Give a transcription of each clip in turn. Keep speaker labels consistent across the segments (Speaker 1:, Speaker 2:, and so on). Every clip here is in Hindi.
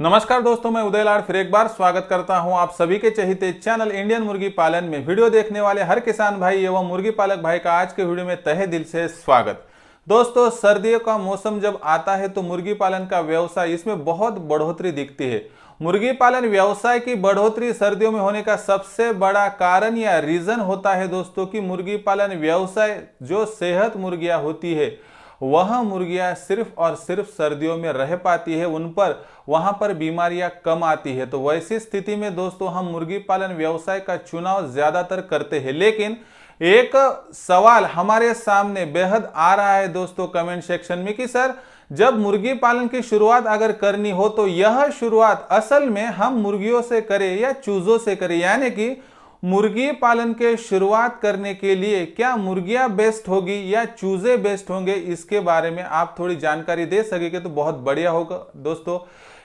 Speaker 1: नमस्कार दोस्तों, मैं उदय लाड फिर एक बार स्वागत करता हूं आप सभी के चहेते चैनल इंडियन मुर्गी पालन में। वीडियो देखने वाले हर किसान भाई एवं मुर्गी पालक भाई का आज के वीडियो में तहे दिल से स्वागत। दोस्तों, सर्दियों का मौसम जब आता है तो मुर्गी पालन का व्यवसाय इसमें बहुत बढ़ोतरी दिखती है। मुर्गी पालन व्यवसाय की बढ़ोतरी सर्दियों में होने का सबसे बड़ा कारण या रीजन होता है दोस्तों कि मुर्गी पालन व्यवसाय जो सेहत मुर्गियां होती है वह मुर्गियां सिर्फ और सिर्फ सर्दियों में रह पाती है, उन पर वहां पर बीमारियां कम आती है। तो वैसी स्थिति में दोस्तों हम मुर्गी पालन व्यवसाय का चुनाव ज्यादातर करते हैं। लेकिन एक सवाल हमारे सामने बेहद आ रहा है दोस्तों कमेंट सेक्शन में कि सर, जब मुर्गी पालन की शुरुआत अगर करनी हो तो यह शुरुआत असल में हम मुर्गियों से करें या चूजों से करें, यानी कि मुर्गी पालन के शुरुआत करने के लिए क्या मुर्गियां बेस्ट होगी या चूजे बेस्ट होंगे, इसके बारे में आप थोड़ी जानकारी दे सकेंगे तो बहुत बढ़िया होगा। दोस्तों,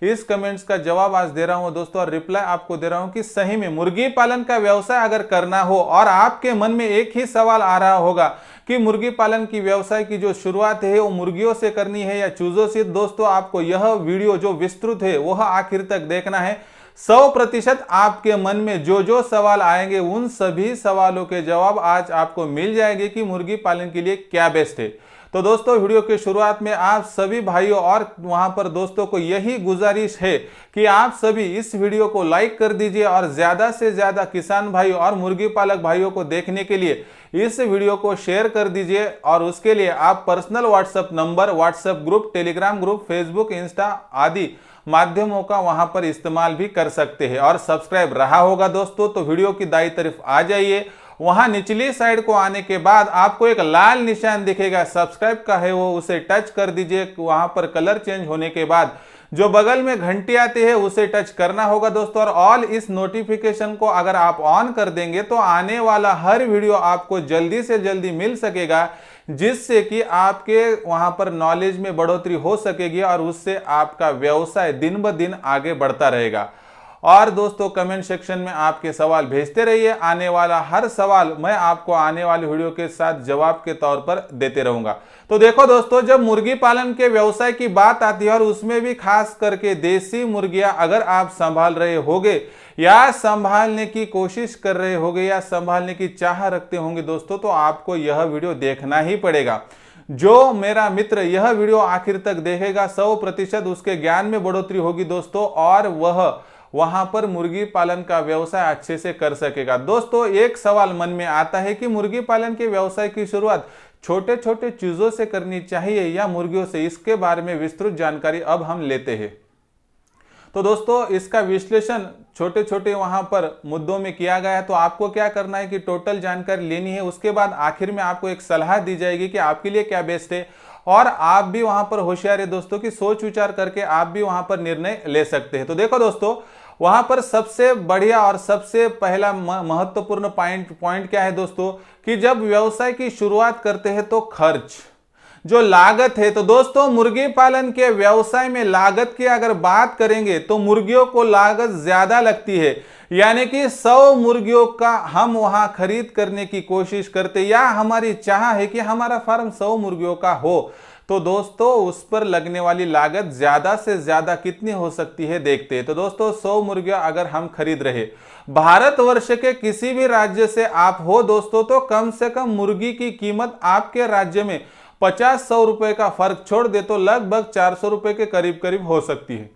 Speaker 1: इस कमेंट्स का जवाब आज दे रहा हूं दोस्तों, और रिप्लाई आपको दे रहा हूं कि सही में मुर्गी पालन का व्यवसाय अगर करना हो और आपके मन में एक ही सवाल आ रहा होगा कि मुर्गी पालन की व्यवसाय की जो शुरुआत है वो मुर्गियों से करनी है या चूजों से, दोस्तों आपको यह वीडियो जो विस्तृत है वह आखिर तक देखना है। 100% आपके मन में जो सवाल आएंगे उन सभी सवालों के जवाब आज आपको मिल जाएंगे कि मुर्गी पालन के लिए क्या बेस्ट है। तो दोस्तों, वीडियो की शुरुआत में आप सभी भाइयों और वहां पर दोस्तों को यही गुजारिश है कि आप सभी इस वीडियो को लाइक कर दीजिए और ज्यादा से ज्यादा किसान भाइयों और मुर्गी पालक भाइयों को देखने के लिए इस वीडियो को शेयर कर दीजिए। और उसके लिए आप personal WhatsApp number, WhatsApp group, Telegram group, Facebook, Insta आदि माध्यमों का वहां पर इस्तेमाल भी कर सकते हैं। और सब्सक्राइब रहा होगा दोस्तों तो वीडियो की दाईं तरफ आ जाइए, वहां निचली साइड को आने के बाद आपको एक लाल निशान दिखेगा, सब्सक्राइब का है वो, उसे टच कर दीजिए। वहां पर कलर चेंज होने के बाद जो बगल में घंटी आती है उसे टच करना होगा दोस्तों, और ऑल इस नोटिफिकेशन को अगर आप ऑन कर देंगे तो आने वाला हर वीडियो आपको जल्दी से जल्दी मिल सकेगा, जिससे कि आपके वहां पर नॉलेज में बढ़ोतरी हो सकेगी और उससे आपका व्यवसाय दिन ब दिन आगे बढ़ता रहेगा। और दोस्तों, कमेंट सेक्शन में आपके सवाल भेजते रहिए, आने वाला हर सवाल मैं आपको आने वाली वीडियो के साथ जवाब के तौर पर देते रहूंगा। तो देखो दोस्तों, जब मुर्गी पालन के व्यवसाय की बात आती है और उसमें भी खास करके देसी मुर्गियां अगर आप संभाल रहे होगे या संभालने की कोशिश कर रहे होगे या संभालने की चाह रखते होंगे दोस्तों, तो आपको यह वीडियो देखना ही पड़ेगा। जो मेरा मित्र यह वीडियो आखिर तक देखेगा 100% उसके ज्ञान में बढ़ोतरी होगी दोस्तों, और वह वहां पर मुर्गी पालन का व्यवसाय अच्छे से कर सकेगा। दोस्तों, एक सवाल मन में आता है कि मुर्गी पालन के व्यवसाय की शुरुआत छोटे छोटे चीजों से करनी चाहिए या मुर्गियों से, इसके बारे में विस्तृत जानकारी अब हम लेते हैं। तो दोस्तों, इसका विश्लेषण छोटे छोटे वहां पर मुद्दों में किया गया है। तो आपको क्या करना है कि टोटल जानकारी लेनी है, उसके बाद आखिर में आपको एक सलाह दी जाएगी कि आपके लिए क्या बेस्ट है, और आप भी वहां पर होशियार है दोस्तों कि सोच विचार करके आप भी वहां पर निर्णय ले सकते हैं। तो देखो दोस्तों, वहां पर सबसे बढ़िया और सबसे पहला महत्वपूर्ण पॉइंट क्या है दोस्तों कि जब व्यवसाय की शुरुआत करते हैं तो खर्च, जो लागत है। तो दोस्तों, मुर्गी पालन के व्यवसाय में लागत की अगर बात करेंगे तो मुर्गियों को लागत ज्यादा लगती है, यानी कि 100 मुर्गियों का हम वहां खरीद करने की कोशिश करते या हमारी चाह है कि हमारा फार्म 100 मुर्गियों का हो, तो दोस्तों उस पर लगने वाली लागत ज्यादा से ज्यादा कितनी हो सकती है देखते हैं। तो दोस्तों, 100 मुर्गियां अगर हम खरीद रहे भारतवर्ष के किसी भी राज्य से आप हो दोस्तों, तो कम से कम मुर्गी की कीमत आपके राज्य में 50-100 रुपए का फर्क छोड़ दे तो लगभग 400 रुपए के करीब करीब हो सकती है।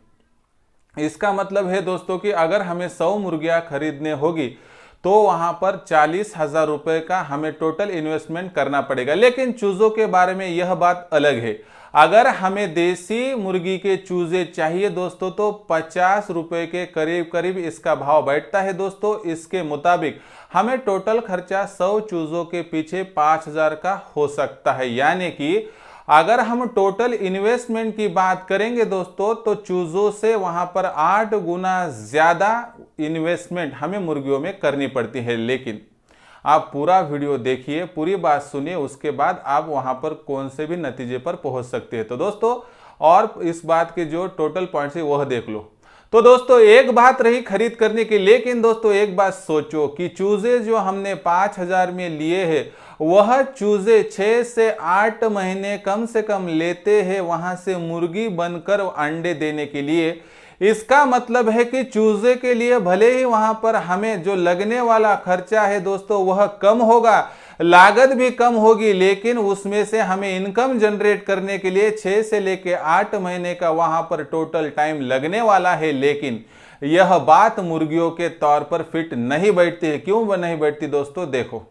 Speaker 1: इसका मतलब है दोस्तों कि अगर हमें 100 मुर्गियां खरीदने होगी तो वहां पर 40,000 रुपए का हमें टोटल इन्वेस्टमेंट करना पड़ेगा। लेकिन चूजों के बारे में यह बात अलग है। अगर हमें देसी मुर्गी के चूजे चाहिए दोस्तों तो 50 रुपए के करीब करीब इसका भाव बैठता है दोस्तों। इसके मुताबिक हमें टोटल खर्चा 100 चूजों के पीछे 5,000 का हो सकता है, यानी कि अगर हम टोटल इन्वेस्टमेंट की बात करेंगे दोस्तों तो चूजों से वहां पर 8 गुना ज्यादा इन्वेस्टमेंट हमें मुर्गियों में करनी पड़ती है। लेकिन आप पूरा वीडियो देखिए, पूरी बात सुनिए, उसके बाद आप वहां पर कौन से भी नतीजे पर पहुंच सकते हैं। तो दोस्तों, और इस बात के जो टोटल पॉइंट्स है वह देख लो। तो दोस्तों, एक बात रही खरीद करने की, लेकिन दोस्तों एक बात सोचो कि चूजे जो हमने 5,000 में लिए हैं वह चूजे 6 से 8 महीने कम से कम लेते हैं वहां से मुर्गी बनकर अंडे देने के लिए। इसका मतलब है कि चूजे के लिए भले ही वहां पर हमें जो लगने वाला खर्चा है दोस्तों वह कम होगा, लागत भी कम होगी, लेकिन उसमें से हमें इनकम जनरेट करने के लिए 6 से लेके 8 महीने का वहां पर टोटल टाइम लगने वाला है। लेकिन यह बात मुर्गियों के तौर पर फिट नहीं बैठती है। क्यों नहीं बैठती दोस्तों? देखो,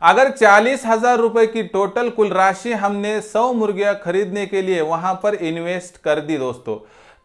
Speaker 1: अगर 40,000 रुपए की टोटल कुल राशि हमने 100 मुर्गियां खरीदने के लिए वहां पर इन्वेस्ट कर दी दोस्तों,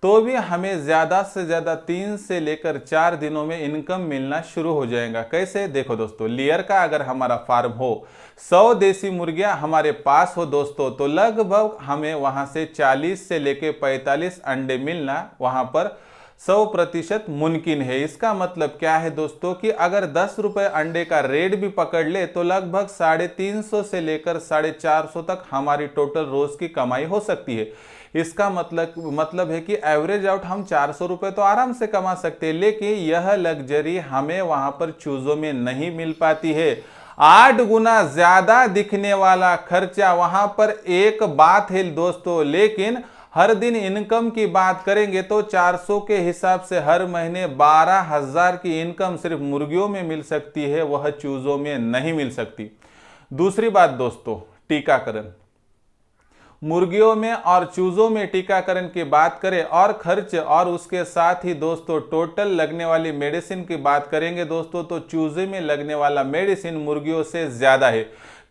Speaker 1: तो भी हमें ज्यादा से ज्यादा 3 से लेकर 4 दिनों में इनकम मिलना शुरू हो जाएगा। कैसे? देखो दोस्तों, लेयर का अगर हमारा फार्म हो, 100 देसी मुर्गियां हमारे पास हो दोस्तों, तो लगभग हमें वहां से 40 से लेकर 45 अंडे मिलना वहां पर 100% मुमकिन है। इसका मतलब क्या है दोस्तों कि अगर 10 रुपए अंडे का रेट भी पकड़ ले तो लगभग 350 से लेकर 450 तक हमारी टोटल रोज की कमाई हो सकती है। इसका मतलब है कि एवरेज आउट हम 400 रुपए तो आराम से कमा सकते हैं, लेकिन यह लग्जरी हमें वहां पर चूजों में नहीं मिल पाती है। 8 गुना ज्यादा दिखने वाला खर्चा वहां पर एक बात है दोस्तों, लेकिन हर दिन इनकम की बात करेंगे तो 400 के हिसाब से हर महीने 12,000 की इनकम सिर्फ मुर्गियों में मिल सकती है, वह चूजों में नहीं मिल सकती। दूसरी बात दोस्तों, टीकाकरण। मुर्गियों में और चूजों में टीकाकरण की बात करें और खर्च और उसके साथ ही दोस्तों टोटल लगने वाली मेडिसिन की बात करेंगे दोस्तों, तो चूजे में लगने वाला मेडिसिन मुर्गियों से ज्यादा है।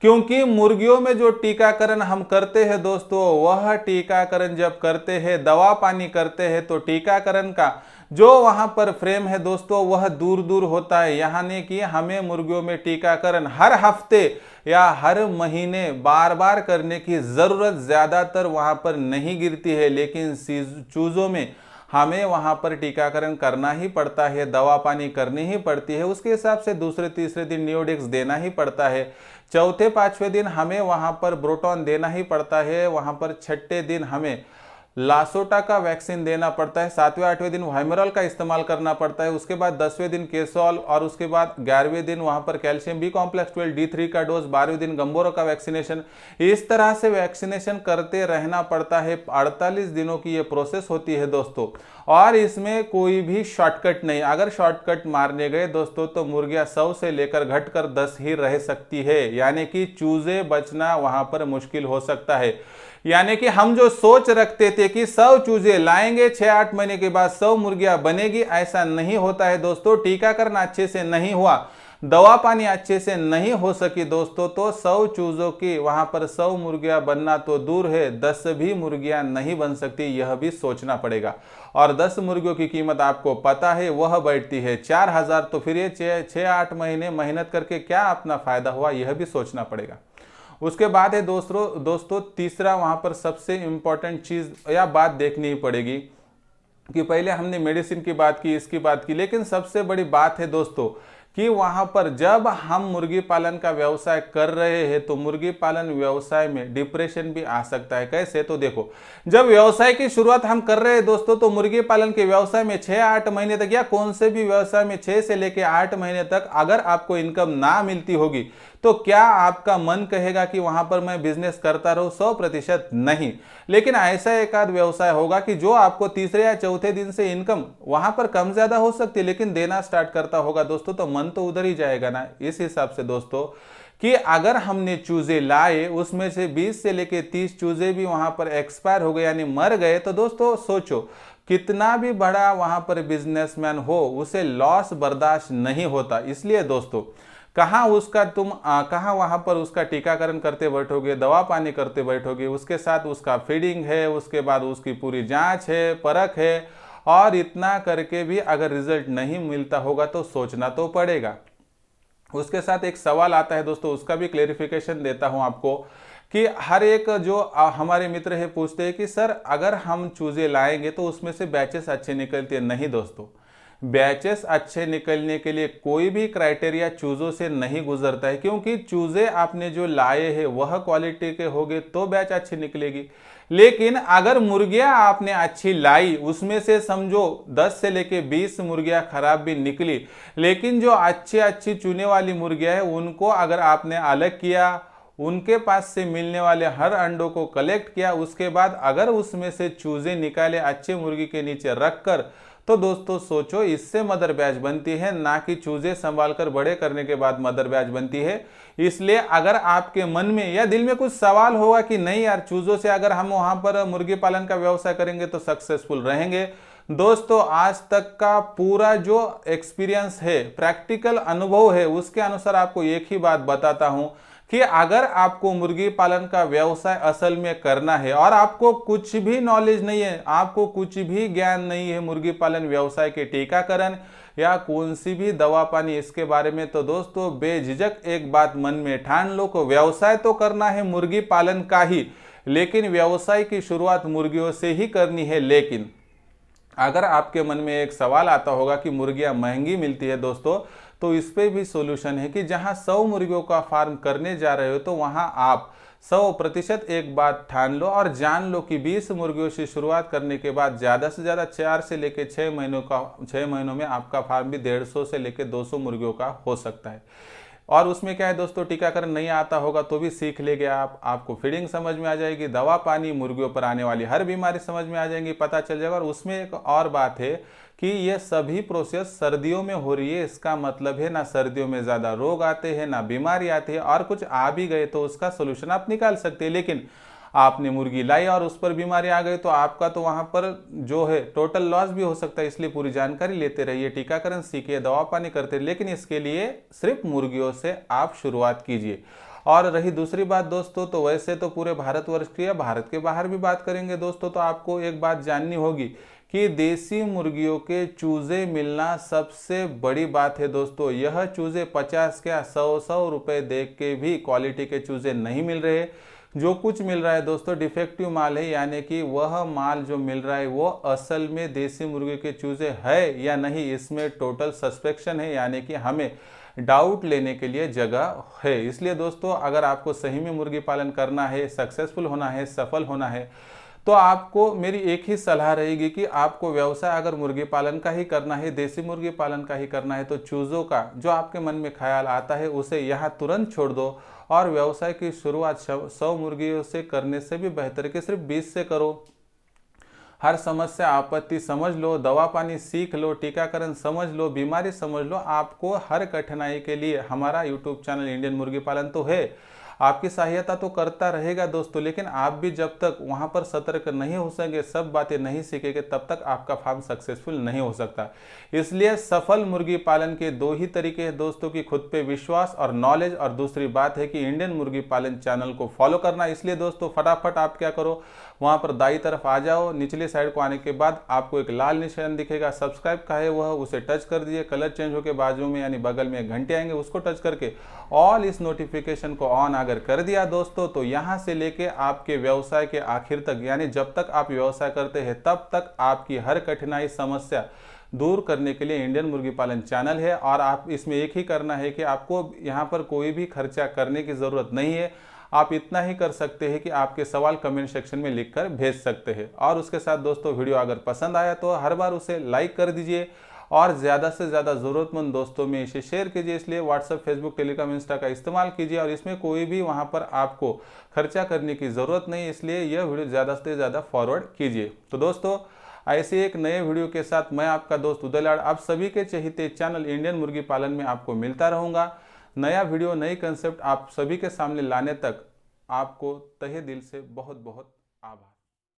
Speaker 1: क्योंकि मुर्गियों में जो टीकाकरण हम करते हैं दोस्तों, वह टीकाकरण जब करते हैं, दवा पानी करते हैं, तो टीकाकरण का जो वहां पर फ्रेम है दोस्तों वह दूर दूर होता है। यानी कि हमें मुर्गियों में टीकाकरण हर हफ्ते या हर महीने बार बार करने की जरूरत ज्यादातर वहां पर नहीं गिरती है, लेकिन चूजों में हमें वहां पर टीकाकरण करना ही पड़ता है, दवा पानी करनी ही पड़ती है। उसके हिसाब से दूसरे तीसरे दिन नियोडेक्स देना ही पड़ता है, चौथे पांचवें दिन हमें वहां पर ब्रोटॉन देना ही पड़ता है, वहां पर छठे दिन हमें लासोटा का वैक्सीन देना पड़ता है, 7वें 8वें दिन वाइमरॉल का इस्तेमाल करना पड़ता है, उसके बाद 10वें दिन केसॉल और उसके बाद 11वें दिन वहां पर कैल्शियम बी कॉम्प्लेक्स 12 D3 का डोज, 12वें दिन गंबोरो का वैक्सीनेशन। इस तरह से वैक्सीनेशन करते रहना पड़ता है। 48 दिनों की ये प्रोसेस होती है दोस्तों, और इसमें कोई भी शॉर्टकट नहीं। अगर शॉर्टकट मारने गए दोस्तों तो मुर्गियां 100 से लेकर घटकर 10 ही रह सकती है, यानी कि चूजे बचना वहां पर मुश्किल हो सकता है। यानी कि हम जो सोच रखते थे कि 100 चूजे लाएंगे 6-8 महीने के बाद 100 मुर्गियां बनेगी, ऐसा नहीं होता है दोस्तों। टीकाकरण अच्छे से नहीं हुआ, दवा पानी अच्छे से नहीं हो सकी दोस्तों, तो 100 चूजों की वहां पर 100 मुर्गियां बनना तो दूर है, 10 भी मुर्गियां नहीं बन सकती, यह भी सोचना पड़ेगा। और 10 मुर्गियों की कीमत आपको पता है, वह बैठती है 4,000। तो फिर ये 6-8 महीने मेहनत करके क्या अपना फायदा हुआ, यह भी सोचना पड़ेगा। उसके बाद है दोस्तों तीसरा वहां पर सबसे इंपॉर्टेंट चीज या बात देखनी ही पड़ेगी कि पहले हमने मेडिसिन की बात की, इसकी बात की, लेकिन सबसे बड़ी बात है दोस्तों कि वहां पर जब हम मुर्गी पालन का व्यवसाय कर रहे हैं तो मुर्गी पालन व्यवसाय में डिप्रेशन भी आ सकता है। कैसे? तो देखो, जब व्यवसाय की शुरुआत हम कर रहे हैं दोस्तों, तो मुर्गी पालन के व्यवसाय में 6-8 महीने तक या कौन से भी व्यवसाय में 6 से लेकर 8 महीने तक अगर आपको इनकम ना मिलती होगी तो क्या आपका मन कहेगा कि वहां पर मैं बिजनेस करता रहूं? 100% नहीं। लेकिन ऐसा एक आध व्यवसाय होगा कि जो आपको तीसरे या चौथे दिन से इनकम वहां पर कम ज्यादा हो सकती है, लेकिन देना स्टार्ट करता होगा दोस्तों, तो मन तो उधर ही जाएगा ना। इस हिसाब से दोस्तों कि अगर हमने चूजे लाए, उसमें से 20 से लेके 30 चूजे भी वहां पर एक्सपायर हो गए यानी मर गए, तो दोस्तों सोचो कितना भी बड़ा वहां पर बिजनेसमैन हो, उसे लॉस बर्दाश्त नहीं होता। इसलिए दोस्तों कहाँ वहां पर उसका टीकाकरण करते बैठोगे, दवा पानी करते बैठोगे, उसके साथ उसका फीडिंग है, उसके बाद उसकी पूरी जांच है, परख है, और इतना करके भी अगर रिजल्ट नहीं मिलता होगा तो सोचना तो पड़ेगा। उसके साथ एक सवाल आता है दोस्तों, उसका भी क्लेरिफिकेशन देता हूं आपको कि हर एक जो हमारे मित्र है पूछते हैं कि सर अगर हम चूजे लाएंगे तो उसमें से बैचेस अच्छे निकलते हैं। नहीं दोस्तों, बैचेस अच्छे निकलने के लिए कोई भी क्राइटेरिया चूजों से नहीं गुजरता है, क्योंकि चूजे आपने जो लाए हैं वह क्वालिटी के होंगे तो बैच अच्छी निकलेगी। लेकिन अगर मुर्गियां आपने अच्छी लाई, उसमें से समझो 10 से लेके 20 मुर्गियां खराब भी निकली, लेकिन जो अच्छी चुने वाली मुर्गियां हैं उनको अगर आपने अलग किया, उनके पास से मिलने वाले हर अंडों को कलेक्ट किया, उसके बाद अगर उसमें से चूजे निकाले अच्छे मुर्गी के नीचे रखकर, तो दोस्तों सोचो इससे मदर बैच बनती है, ना कि चूजे संभाल कर बड़े करने के बाद मदर बैच बनती है। इसलिए अगर आपके मन में या दिल में कुछ सवाल होगा कि नहीं यार चूजों से अगर हम वहां पर मुर्गी पालन का व्यवसाय करेंगे तो सक्सेसफुल रहेंगे, दोस्तों आज तक का पूरा जो एक्सपीरियंस है, प्रैक्टिकल अनुभव है, उसके अनुसार आपको एक ही बात बताता हूं कि अगर आपको मुर्गी पालन का व्यवसाय असल में करना है और आपको कुछ भी नॉलेज नहीं है, आपको कुछ भी ज्ञान नहीं है मुर्गी पालन व्यवसाय के टीकाकरण या कौन सी भी दवा पानी इसके बारे में, तो दोस्तों बेझिझक एक बात मन में ठान लो कि व्यवसाय तो करना है मुर्गी पालन का ही, लेकिन व्यवसाय की शुरुआत मुर्गियों से ही करनी है। लेकिन अगर आपके मन में एक सवाल आता होगा कि मुर्गियां महंगी मिलती है दोस्तों, तो इस पे भी सोल्यूशन है कि जहां 100 मुर्गियों का फार्म करने जा रहे हो तो वहां आप 100% एक बात ठान लो और जान लो कि 20 मुर्गियों से शुरुआत करने के बाद ज़्यादा से ज़्यादा 4 से लेकर 6 महीनों में आपका फार्म भी 150 से लेकर 200 मुर्गियों का हो सकता है। और उसमें क्या है दोस्तों, टीकाकरण नहीं आता होगा तो भी सीख लेंगे आपको फीडिंग समझ में आ जाएगी, दवा पानी, मुर्गियों पर आने वाली हर बीमारी समझ में आ जाएंगी, पता चल जाएगा। और उसमें एक और बात है कि ये सभी प्रोसेस सर्दियों में हो रही है, इसका मतलब है ना सर्दियों में ज़्यादा रोग आते हैं, ना बीमारी आती है, और कुछ आ भी गए तो उसका सोल्यूशन आप निकाल सकते हैं। लेकिन आपने मुर्गी लाई और उस पर बीमारी आ गई तो आपका तो वहां पर जो है टोटल लॉस भी हो सकता है। इसलिए पूरी जानकारी लेते रहिए, टीकाकरण सीखिए, दवा पानी करते, लेकिन इसके लिए सिर्फ मुर्गियों से आप शुरुआत कीजिए। और रही दूसरी बात दोस्तों, तो वैसे तो पूरे भारतवर्ष की या भारत के बाहर भी बात करेंगे दोस्तों, तो आपको एक बात जाननी होगी कि देसी मुर्गियों के चूजे मिलना सबसे बड़ी बात है दोस्तों। यह चूजे 50 क्या 100 रुपए दे के भी क्वालिटी के चूजे नहीं मिल रहे। जो कुछ मिल रहा है दोस्तों डिफेक्टिव माल है, यानी कि वह माल जो मिल रहा है वो असल में देसी मुर्गी के चूजे है या नहीं, इसमें टोटल सस्पेक्शन है, यानी कि हमें डाउट लेने के लिए जगह है। इसलिए दोस्तों अगर आपको सही में मुर्गी पालन करना है, सक्सेसफुल होना है, सफल होना है, तो आपको मेरी एक ही सलाह रहेगी कि आपको व्यवसाय अगर मुर्गी पालन का ही करना है, देसी मुर्गी पालन का ही करना है, तो चूजों का जो आपके मन में ख्याल आता है उसे यहाँ तुरंत छोड़ दो और व्यवसाय की शुरुआत 100 मुर्गियों से करने से भी बेहतर है कि सिर्फ 20 से करो। हर समस्या आपत्ति समझ लो, दवा पानी सीख लो, टीकाकरण समझ लो, बीमारी समझ लो। आपको हर कठिनाई के लिए हमारा यूट्यूब चैनल इंडियन मुर्गी पालन तो है, आपकी सहायता तो करता रहेगा दोस्तों, लेकिन आप भी जब तक वहां पर सतर्क नहीं हो सकेंगे, सब बातें नहीं सीखेंगे, तब तक आपका फार्म सक्सेसफुल नहीं हो सकता। इसलिए सफल मुर्गी पालन के दो ही तरीके हैं दोस्तों, की खुद पे विश्वास और नॉलेज, और दूसरी बात है कि इंडियन मुर्गी पालन चैनल को फॉलो करना। इसलिए दोस्तों फटाफट आप क्या करो, वहां पर दाई तरफ आ जाओ, निचले साइड को आने के बाद आपको एक लाल निशान दिखेगा, सब्सक्राइब का है वह, उसे टच कर दीजिए। कलर चेंज होकर बाजू में यानी बगल में एक घंटे आएंगे, उसको टच करके ऑल इस नोटिफिकेशन को ऑन अगर कर दिया दोस्तों, तो यहां से लेके आपके व्यवसाय के आखिर तक, यानी जब तक आप व्यवसाय करते हैं तब तक आपकी हर कठिनाई समस्या दूर करने के लिए इंडियन मुर्गी पालन चैनल है। और आप इसमें एक ही करना है कि आपको यहाँ पर कोई भी खर्चा करने की जरूरत नहीं है। आप इतना ही कर सकते हैं कि आपके सवाल कमेंट सेक्शन में लिखकर भेज सकते हैं। और उसके साथ दोस्तों वीडियो अगर पसंद आया तो हर बार उसे लाइक कर दीजिए और ज़्यादा से ज़्यादा ज़रूरतमंद दोस्तों में इसे शेयर कीजिए। इसलिए व्हाट्सएप, फेसबुक, टेलीग्राम, इंस्टा का इस्तेमाल कीजिए और इसमें कोई भी वहाँ पर आपको खर्चा करने की ज़रूरत नहीं, इसलिए यह वीडियो ज़्यादा से ज़्यादा फॉरवर्ड कीजिए। तो दोस्तों ऐसे एक नए वीडियो के साथ मैं आपका दोस्त उदय लाड आप सभी के चहेते चैनल इंडियन मुर्गी पालन में आपको मिलता रहूँगा। नया वीडियो, नई कंसेप्ट आप सभी के सामने लाने तक आपको तहे दिल से बहुत बहुत आभार।